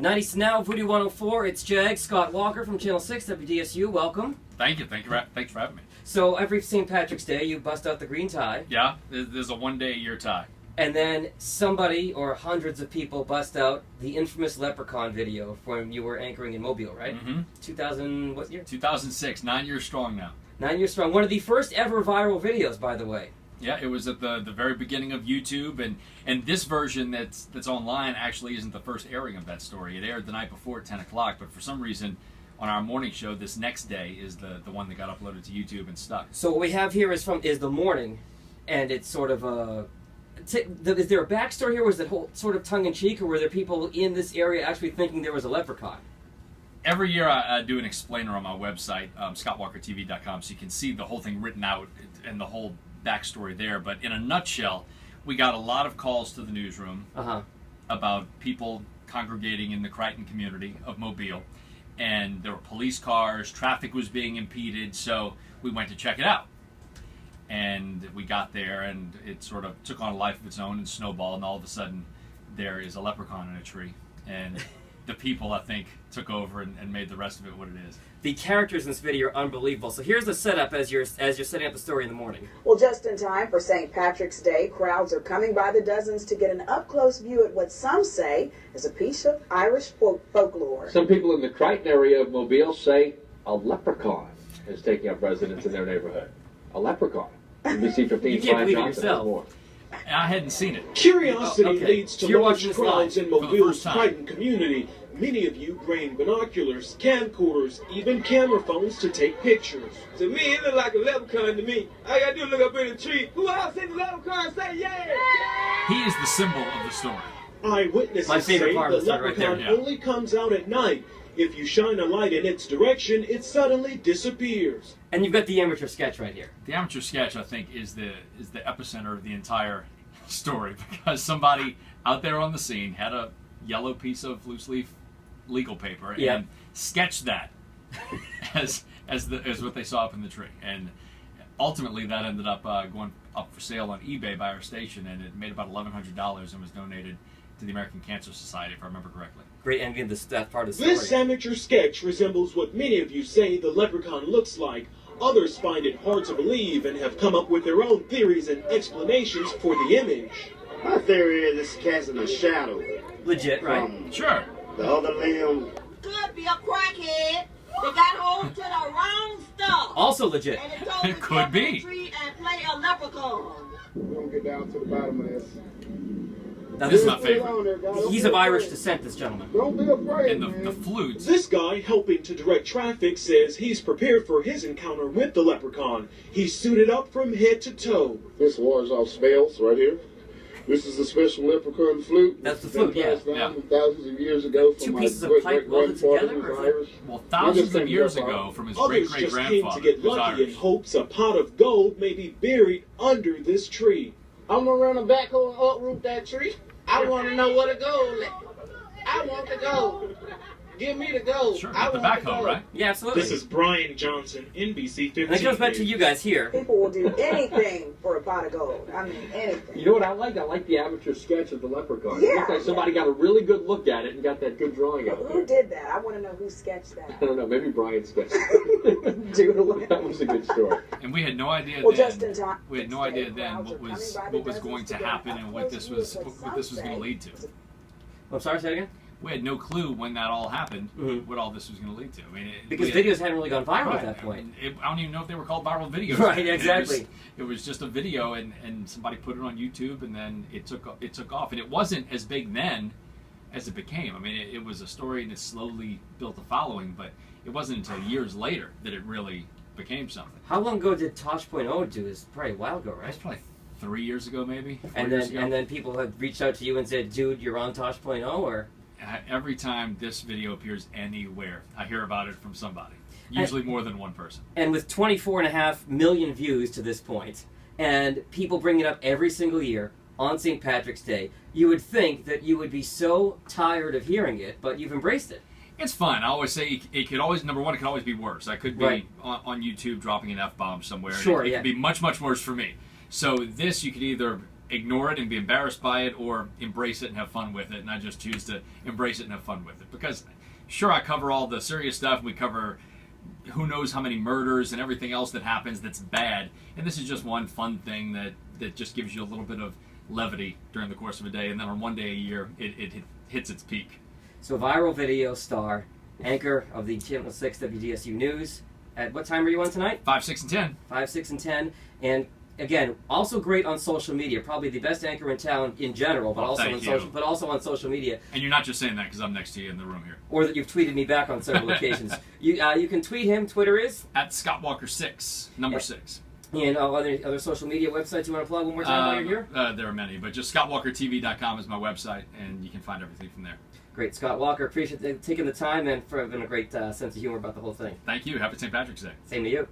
90s now, Voodoo 104. It's Jag, Scott Walker from Channel 6, WDSU. Welcome. Thank you. Thanks for having me. So every St. Patrick's Day, you bust out the green tie. Yeah, there's a one-day-a-year tie. And then somebody or hundreds of people bust out the infamous Leprechaun video when you were anchoring in Mobile, right? Mm-hmm. 2000, what year? 2006, 9 years strong now. 9 years strong. One of the first ever viral videos, by the way. Yeah, it was at the very beginning of YouTube, and this version that's online actually isn't the first airing of that story. It aired the night before at 10 o'clock, but for some reason on our morning show this next day is the one that got uploaded to YouTube and stuck. So what we have here is the morning, and it's sort of a... Is there a backstory here, or was it whole sort of tongue-in-cheek, or were there people in this area actually thinking there was a leprechaun? Every year I do an explainer on my website, scottwalkertv.com, so you can see the whole thing written out and the whole backstory there. But in a nutshell, we got a lot of calls to the newsroom about people congregating in the Crichton community of Mobile, and there were police cars, traffic was being impeded, so we went to check it out. And we got there, and it sort of took on a life of its own and snowballed, and all of a sudden there is a leprechaun in a tree. And the people, I think, took over and made the rest of it what it is. The characters in this video are unbelievable. So here's the setup as you're setting up the story in the morning. Well, just in time for St. Patrick's Day, crowds are coming by the dozens to get an up-close view at what some say is a piece of Irish folklore. Some people in the Crichton area of Mobile say a leprechaun is taking up residence in their neighborhood. A leprechaun. NBC 15's Brian Johnson has more. I hadn't seen it. Curiosity leads to large crowds in for Mobile's Crichton community. Many of you bring binoculars, camcorders, even camera phones to take pictures. To me, it look like a leprechaun to me. All you gotta do is look up in the tree. Who else seen the leprechaun? Say yeah! He is the symbol of the story. Eyewitnesses say the leprechaun only comes out at night. If you shine a light in its direction, it suddenly disappears. And you've got the amateur sketch right here. The amateur sketch, I think, is the epicenter of the entire story, because somebody out there on the scene had a yellow piece of loose leaf legal paper and sketched that as what they saw up in the tree. And ultimately, that ended up going up for sale on eBay by our station, and it made about $1,100 and was donated to the American Cancer Society, if I remember correctly. Great ending of that part of the story. This amateur sketch resembles what many of you say the leprechaun looks like. Others find it hard to believe and have come up with their own theories and explanations for the image. My theory is it's casting a shadow. Legit, right? Sure. The other limb. Could be a crackhead. They got hold to the wrong stuff. Also legit. And it told It could be. Tree and play a leprechaun. We're going to get down to the bottom of this. Now, this is my favorite. He's of Irish descent, this gentleman. Don't be afraid, And the flutes. This guy helping to direct traffic says he's prepared for his encounter with the leprechaun. He's suited up from head to toe. This wards off smells right here. This is a special leprechaun flute. That's the flute, yeah. Thousands of years ago from Two my pieces of pipe welded great-great-grandfather together, who's or Irish. Well, thousands of years ago from his Others just came to great-great-grandfather get who's lucky in Irish. hopes a pot of gold may be buried under this tree. I'm gonna run a backhoe and uproot that tree. I want to know where the gold at. I want the gold. Give me the gold. Sure, I with the want backhoe, right? Yeah, absolutely. This is Brian Johnson, NBC 15. And that goes back to you guys here. People will do anything for a pot of gold. I mean, anything. You know what I like? I like the amateur sketch of the leprechaun. Yeah, It looks like somebody got a really good look at it and got that good drawing of Who it. did that? I want to know who sketched I that. don't know, maybe Brian sketched it. That was a good story. And we had no idea Well, then. just in time. We had no idea then Crowds what are was coming by the going dozens to get an happen and what up-close this view was of going to lead to. I'm sorry, say it again? We had no clue when that all happened what all this was going to lead to. I mean, Because videos hadn't really gone viral at that point. I don't even know if they were called viral videos. Right, exactly. It was just a video, and somebody put it on YouTube, and then it took off. And it wasn't as big then as it became. I mean, it was a story, and it slowly built a following, but it wasn't until years later that it really became something. How long ago did Tosh.0 do this? Probably a while ago, right? That's probably 3 years ago, maybe. 4 And years ago. then people had reached out to you and said, dude, you're on Tosh.0, or... Every time this video appears anywhere, I hear about it from somebody. Usually more than one person. And with 24.5 million views to this point, and people bring it up every single year on St. Patrick's Day, you would think that you would be so tired of hearing it, but you've embraced it. It's fun. I always say it could always, number one, it could always be worse. I could be on YouTube dropping an F-bomb somewhere. Sure, It could be much, much worse for me. So this, you could either ignore it and be embarrassed by it, or embrace it and have fun with it. And I just choose to embrace it and have fun with it, because sure, I cover all the serious stuff. We cover who knows how many murders and everything else that happens that's bad, and this is just one fun thing that just gives you a little bit of levity during the course of a day, and then on one day a year it hits its peak. So viral video star, anchor of the Channel 6 WDSU News. At what time are you on tonight? 5, 6, and 10. 5, 6, and 10. And again, also great on social media. Probably the best anchor in town in general, but also on social media. And you're not just saying that because I'm next to you in the room here. Or that you've tweeted me back on several occasions. You can tweet him. Twitter is at ScottWalker6, number 6. And other social media websites you want to plug one more time while you're here? There are many, but just ScottWalkerTV.com is my website, and you can find everything from there. Great, Scott Walker. Appreciate taking the time and for having a great sense of humor about the whole thing. Thank you. Happy St. Patrick's Day. Same to you.